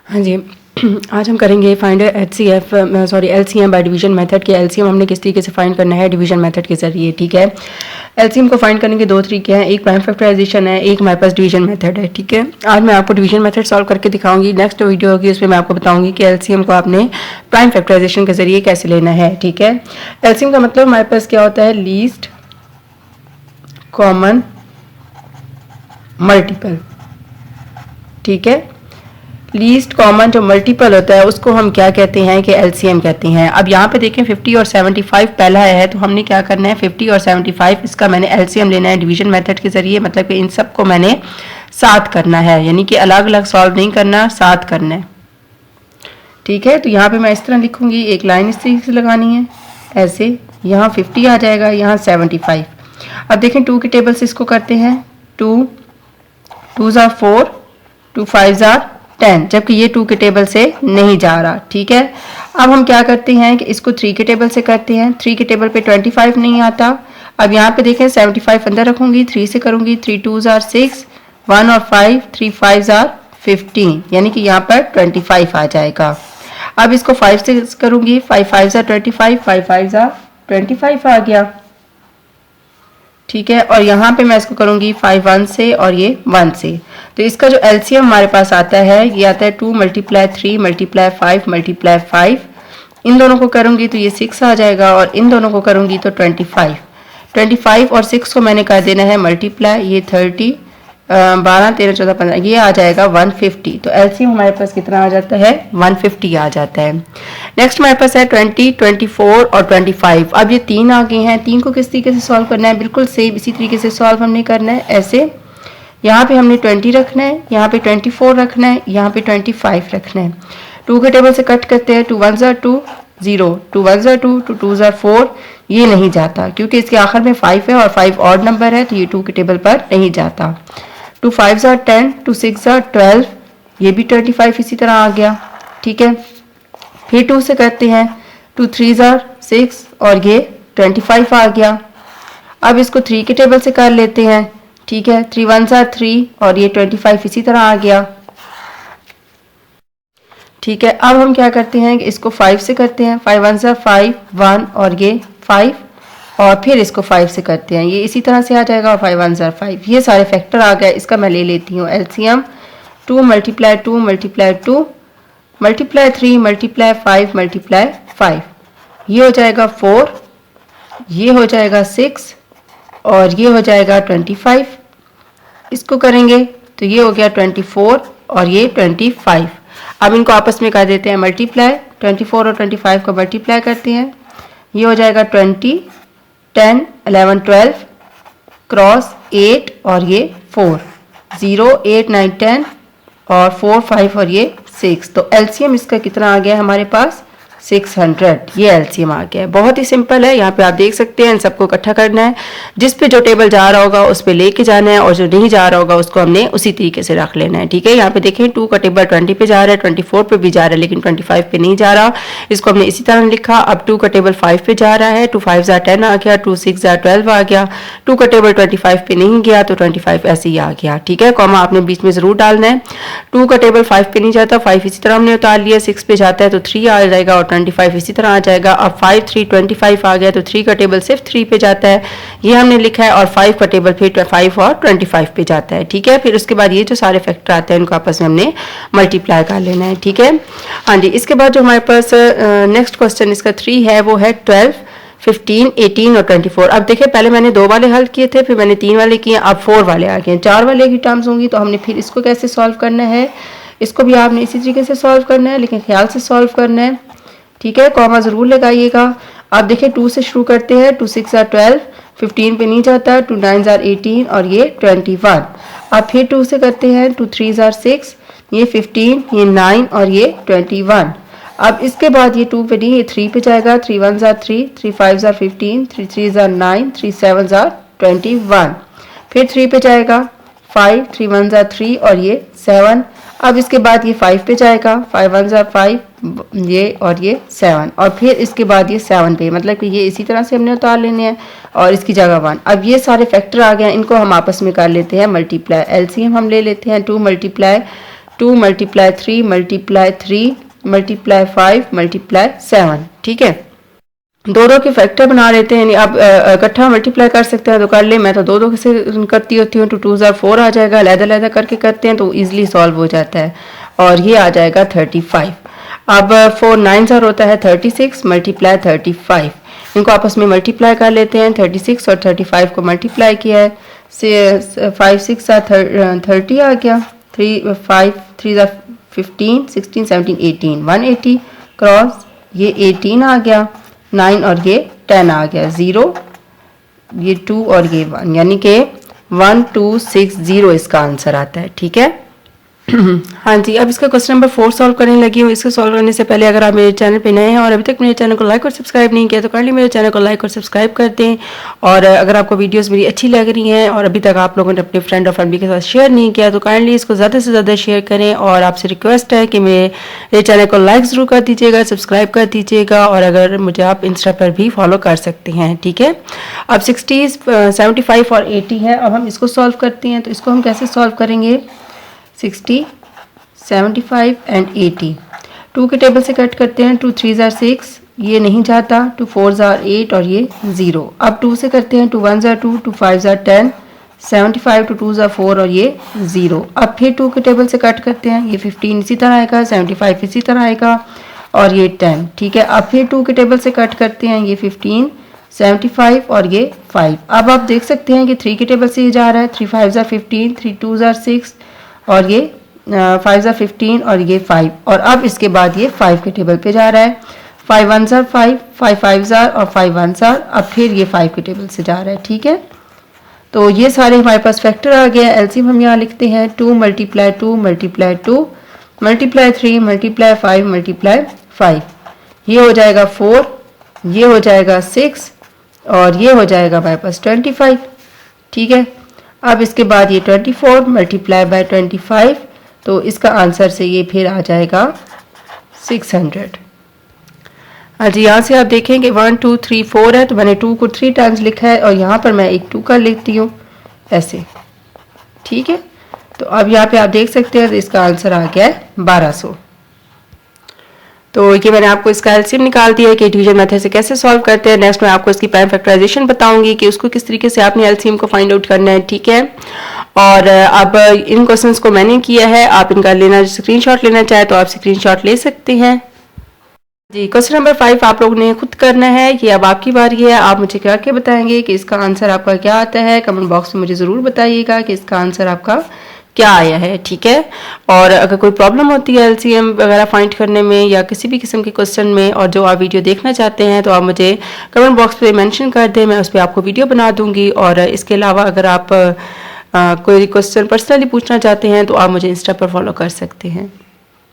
हाँ जी, आज हम करेंगे find LCM by division method के। एलसीएम हमने किस तरीके से फाइंड करना है, डिवीजन मेथड के जरिए। ठीक है, एलसीएम को फाइंड करने के दो तरीके हैं, एक प्राइम फैक्टराइजेशन है, एक हमारे पास डिवीजन मेथड है। ठीक है, आज मैं आपको डिवीजन मेथड सॉल्व करके दिखाऊंगी। नेक्स्ट वीडियो होगी उसमें मैं आपको बताऊंगी कि एलसीएम को आपने प्राइम फैक्टराइजेशन के जरिए कैसे लेना है। ठीक है, एलसीएम का मतलब हमारे पास क्या होता है, लीस्ट कॉमन मल्टीपल। ठीक है, लीस्ट कॉमन जो मल्टीपल होता है उसको हम क्या कहते हैं कि एलसीएम कहते हैं। अब यहाँ पे देखें 50 और 75 पहला है, तो हमने क्या करना है, 50 और 75 इसका मैंने एलसीएम लेना है डिवीजन मेथड के जरिए। मतलब कि इन सब को मैंने साथ करना है, यानी कि अलग अलग सॉल्व नहीं करना, साथ करना है। ठीक है, तो यहाँ पे मैं इस तरह लिखूंगी, एक लाइन इस तरीके से लगानी है, ऐसे यहाँ 50 आ जाएगा, यहाँ 75। अब देखें 2 के टेबल से इसको करते हैं, 2 2s are 4, 2 5s are 10, जबकि ये 2 के टेबल से नहीं जा रहा। ठीक है, अब हम क्या करते हैं कि इसको 3 के टेबल से करते हैं। 3 के टेबल पे 25 नहीं आता। अब यहाँ पे देखें 75 अंदर रखूंगी, 3 से करूंगी, 3 2s are 6, 1 और 5, 3 5s are 15, यानी कि यहाँ पर 25 आ जाएगा। अब इसको 5 से करूंगी, 5 5s are 25, 5 5s are 25 आ गया। ठीक है, और यहाँ पे मैं इसको करूंगी 5 1 से और ये 1 से। तो इसका जो एलसीएम हमारे पास आता है, ये आता है 2 × 3 × 5 × 5। इन दोनों को करूंगी तो ये 6 आ जाएगा, और इन दोनों को करूंगी तो 25 और 6 को मैंने कर देना है मल्टीप्लाई, ये 30 12 13 14 15, ये आ जाएगा 150। तो एलसीएम हमारे पास कितना आ जाता है, 150 आ जाता है। नेक्स्ट हमारे पास है 20, 24 और 25। अब ये तीन आ गए हैं, तीन को किस तरीके से सॉल्व करना है, बिल्कुल सेम इसी तरीके से सॉल्व हमने करना है। ऐसे यहाँ पे हमने 20 रखना है, यहाँ पे 24 रखना है, यहाँ पे 25 रखना है। 2 के टेबल से कट करते हैं, 2 1s are 2 0, 2 1s are 2, 2 2s are 4, ये नहीं जाता क्योंकि इसके आखिर में 5 है और 5 ऑड नंबर है, तो ये 2 के टेबल पर नहीं जाता। 2 5s are 10, 2 6s are 12, ये भी 25 इसी तरह आ गया। ठीक है, फिर 2 से करते हैं, 2 3s are 6 और ये 25 आ गया। अब इसको 3 के टेबल से कर लेते हैं। ठीक है, 3 1s are 3 और ये 25 इसी तरह आ गया। ठीक है, अब हम क्या करते हैं कि इसको 5 से करते हैं, 5 1s are 5 1 और ये 5, और फिर इसको 5 से करते हैं, ये इसी तरह से आ जाएगा, और 5 1s are 5। ये सारे फैक्टर आ गए। इसका मैं ले लेती हूँ एलसीएम, 2 × 2 × 2 मल्टीप्लाई 3 मल्टीप्लाई 5 मल्टीप्लाई 5, ये हो जाएगा 4, ये हो जाएगा 6 और ये हो जाएगा 25। इसको करेंगे तो ये हो गया 24 और ये 25। अब इनको आपस में कर देते हैं मल्टीप्लाई, 24 और 25 को मल्टीप्लाई करते हैं, ये हो जाएगा 20, 10 11 12 क्रॉस 8 और ये 4, 0 8 9 10 और 4 5 और ये 6। तो एलसीएम इसका कितना आ गया हमारे पास, 600। ये एलसीएम आ गया है। बहुत ही सिंपल है, यहाँ पे आप देख सकते हैं। इन सबको इकट्ठा करना है, जिस पे जो टेबल जा रहा होगा उस पे लेके जाना है, और जो नहीं जा रहा होगा उसको हमने उसी तरीके से रख लेना है। ठीक है, यहाँ पे देखें 2 का टेबल 20 पे जा रहा है, 24 पे भी जा रहा है, लेकिन 25 पे नहीं जा रहा, इसको हमने इसी तरह लिखा। अब 2 का टेबल 5 पे जा रहा है, 2 5s are 10 आ गया, 2 6s are 12 आ गया। 2 का टेबल 25 पे नहीं गया तो 25 ऐसे ही आ गया। ठीक है, कॉमा आपने बीच में जरूर डालना है। 2 का टेबल 5 पे नहीं जाता, 5 इसी तरह हमने उतार लिया, 6 पे जाता है तो 3 आ जाएगा, और 25 इसी तरह आ जाएगा। अब 5 3 25 आ गया, तो 3 का टेबल सिर्फ 3 पे जाता है, ये हमने लिखा है, और 5 का टेबल फिर 5 और 25 पे जाता है। ठीक है, फिर उसके बाद ये जो सारे फैक्टर आते हैं उनको आपस में हमने मल्टीप्लाई कर लेना है। ठीक है, हाँ जी। इसके बाद जो हमारे पास नेक्स्ट क्वेश्चन इसका 3 है, वो है 12 15 18 और 24। अब देखिए पहले मैंने 2 वाले हल किए थे, फिर मैंने 3 वाले किए, अब 4 वाले आ गए, 4 वाले की टर्म्स होंगी, तो हमने फिर इसको कैसे सॉल्व करना है, इसको भी आपने इसी तरीके से सॉल्व करना है, लेकिन ख्याल से सॉल्व करना है। ठीक है, कॉमा जरूर लगाइएगा। अब देखिए 2 से शुरू करते हैं, 2 6s are 12, 15 पे नहीं जाता, 2 9s are 18 और ये 21। अब फिर 2 से करते हैं, 2 3s are 6, ये 15, ये 9 और ये 21। अब इसके बाद ये 2 पे नहीं, ये 3 पे जाएगा, 3 1s are 3, 3 5s are 15, 3 3s are 9, 3 7s are 21। फिर 3 पे जाएगा, 5, 3 1s are 3 और ये 7। अब इसके बाद ये 5 पे जाएगा, 5 1s are 5, ये और ये 7, और फिर इसके बाद ये 7 पे, मतलब कि ये इसी तरह से हमने उतार लेने हैं, और इसकी जगह 1। अब ये सारे फैक्टर आ गए, इनको हम आपस में कर लेते हैं मल्टीप्लाई। एलसीएम हम ले लेते हैं, 2 × 2 मल्टीप्लाई 3 मल्टीप्लाई 3 मल्टीप्लाई 5 मल्टीप्लाई 7। ठीक है, दो के फैक्टर बना लेते हैं, आप इकट्ठा मल्टीप्लाई कर सकते हैं तो कर ले, मैं तो दो से करती होती हूँ। तो 2 ज़ार 4 आ जाएगा, अलग-अलग करके करते हैं तो इजीली सॉल्व हो जाता है और ये आ जाएगा 35। अब 4 9 ज़ार होता है 36 मल्टीप्लाई 35, इनको आपस में मल्टीप्लाई कर लेते हैं। 36 और 35 को मल्टीप्लाई किया है, 5 6 ज़ार 30 आ गया, 3 5 3 ज़ार 15 16 17 18 180 क्रॉस, ये 18 आ गया, 9 और ये 10 आ गया, 0 ये 2 और ये 1, यानी कि 1260 इसका आंसर आता है। ठीक है हाँ जी, अब इसका क्वेश्चन नंबर 4 सॉल्व करने लगी हूँ। इसको सॉल्व करने से पहले अगर आप मेरे चैनल पे नए हैं और अभी तक मेरे चैनल को लाइक और सब्सक्राइब नहीं किया तो काइंडली मेरे चैनल को लाइक और सब्सक्राइब कर दें। और अगर आपको वीडियोस मेरी अच्छी लग रही हैं और अभी तक आप लोगों ने अपने फ्रेंड और फैमिली के साथ शेयर नहीं किया तो काइंडली इसको ज़्यादा से ज़्यादा शेयर करें। और आपसे रिक्वेस्ट है कि मेरे चैनल को लाइक ज़रूर कर दीजिएगा, सब्सक्राइब कर दीजिएगा और अगर मुझे आप इंस्टा पर भी फॉलो कर सकते हैं। ठीक है, अब 60 75 और 80 है। अब हम इसको सॉल्व करते हैं, तो इसको हम कैसे सॉल्व करेंगे? 60 75 एंड 80 2 के टेबल से कट करते हैं। 2 3 ज़ार 6, ये नहीं जाता। 2 4 ज़ार 8 और ये 0। अब 2 से करते हैं। 2 1 ज़ार 2, 2 5 ज़ार 10, 75 2 2 ज़ार 4 और ये 0। अब फिर 2 के टेबल से कट करते हैं, ये 15 इसी तरह आएगा, 75 इसी तरह आएगा और ये 10। ठीक है, अब फिर 2 के टेबल से कट करते हैं, ये 15 75 और ये 5। अब आप देख सकते हैं कि 3 के टेबल से ये जा रहा है। 3 5 ज़ार 15, 3 2 ज़ार 6 और ये 5 ज़ार 15 और ये 5। और अब इसके बाद ये 5 के टेबल पे जा रहा है। 5 1 ज़ार 5, 5 5 ज़ार और 5 1 ज़ार, अब फिर ये 5 के टेबल से जा रहा है। ठीक है, तो ये सारे हमारे पास फैक्टर आ गए। एलसीएम हम यहाँ लिखते हैं 2 multiply 2 multiply 2 multiply 3 multiply 5 multiply 5, ये हो जाएगा 4, ये हो जाएगा 6 और ये हो जाएगा हमारे पास 25। ठीक है, अब इसके बाद ये 24 मल्टीप्लाई बाय 25, तो इसका आंसर से ये फिर आ जाएगा 600। हाँ जी, यहाँ से आप देखें कि 1 2 3 4 है, तो मैंने 2 को 3 टाइम्स लिखा है और यहाँ पर मैं एक 2 कर लेती हूँ ऐसे। ठीक है, तो अब यहाँ पे आप देख सकते हैं तो इसका आंसर आ गया है 1200। तो ये मैंने आपको इसका एलसीएम निकाल दिया है कि डिवीजन मेथड से कैसे सॉल्व करते हैं। नेक्स्ट मैं आपको इसकी प्राइम फैक्टराइजेशन बताऊंगी कि उसको किस तरीके से आपने एलसीएम को फाइंड आउट करना है। ठीक है, और अब इन क्वेश्चंस को मैंने किया है, आप इनका लेना स्क्रीनशॉट लेना चाहे तो आप स्क्रीनशॉट ले सकते हैं। जी, क्वेश्चन नंबर 5 आप लोगों ने खुद करना है। ये अब आपकी बारी है, आप मुझे करके बताएंगे कि इसका आंसर आपका क्या आता है। कमेंट बॉक्स में मुझे ज़रूर बताइएगा कि इसका आंसर आपका क्या आया है। ठीक है, और अगर कोई प्रॉब्लम होती है एलसीएम वगैरह फाइंड करने में या किसी भी किस्म के क्वेश्चन में और जो आप वीडियो देखना चाहते हैं तो आप मुझे कमेंट बॉक्स पे मेंशन कर दें, मैं उस पर आपको वीडियो बना दूंगी। और इसके अलावा अगर आप कोई क्वेश्चन पर्सनली पूछना चाहते हैं तो आप मुझे इंस्टा पर फॉलो कर सकते हैं।